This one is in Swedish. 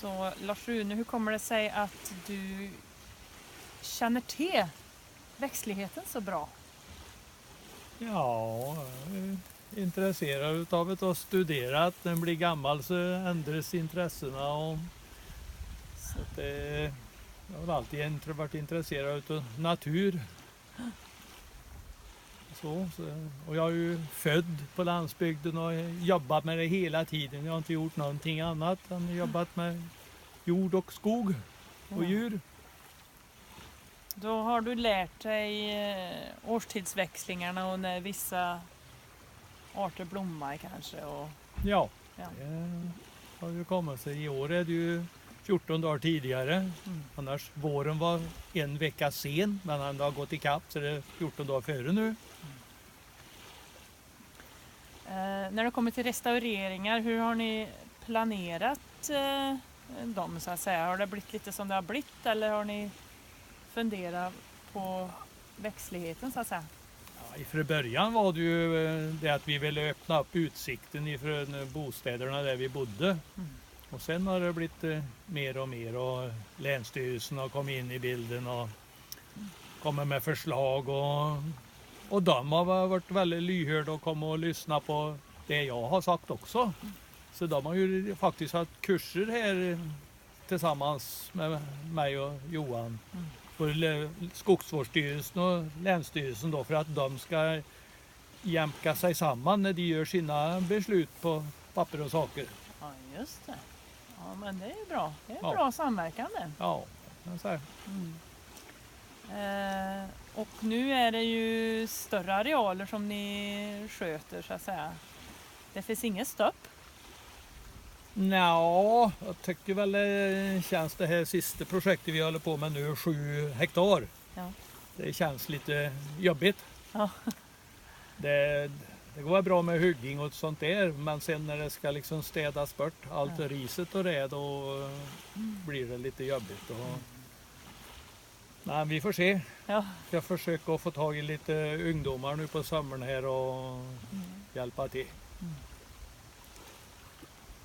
Så Lars-Rune, hur kommer det sig att du känner till växtligheten så bra? Ja, jag är intresserad av det och studerat. När man blir gammal så ändras intressena. Så att jag har alltid varit intresserad av natur. Och jag är ju född på landsbygden och jobbat med det hela tiden. Jag har inte gjort någonting annat än jobbat med jord och skog och djur. Då har du lärt dig årstidsväxlingarna och när vissa arter blommar kanske. Ja, Ja. det har ju kommit sig. I år är det ju 14 dagar tidigare. Annars våren var en vecka sen, men han har gått i kapp så det är 14 dagar före nu. När det kommer till restaureringar, hur har ni planerat dem så att säga? Har det blivit lite som det har blivit eller har ni funderat på växtligheten så att säga? Ja, ifrån början var det ju det att vi ville öppna upp utsikten ifrån bostäderna där vi bodde. Och sen har det blivit mer och mer och Länsstyrelsen har kommit in i bilden och kommit med förslag och de har varit väldigt lyhörda och kommit och lyssnat på det jag har sagt också. Så de har ju faktiskt haft kurser här tillsammans med mig och Johan. Både Skogsvårdsstyrelsen och Länsstyrelsen då för att de ska jämka sig samman när de gör sina beslut på papper och saker. Ja, just det. Ja, men det är ju bra. Det är Ja. bra samverkande. Ja, så här. Och nu är det ju större arealer som ni sköter så att säga. Det finns inget stopp. Nja, jag tycker väl det känns det här sista projektet vi håller på med nu, 7 hektar. Ja. Det känns lite jobbigt. Ja. Det går bra med hugging och sånt där, men sen när det ska liksom städas bort allt riset och det, då blir det lite jobbigt. Men vi får se. Ja. Jag försöker få tag i lite ungdomar nu på sommaren här och hjälpa till.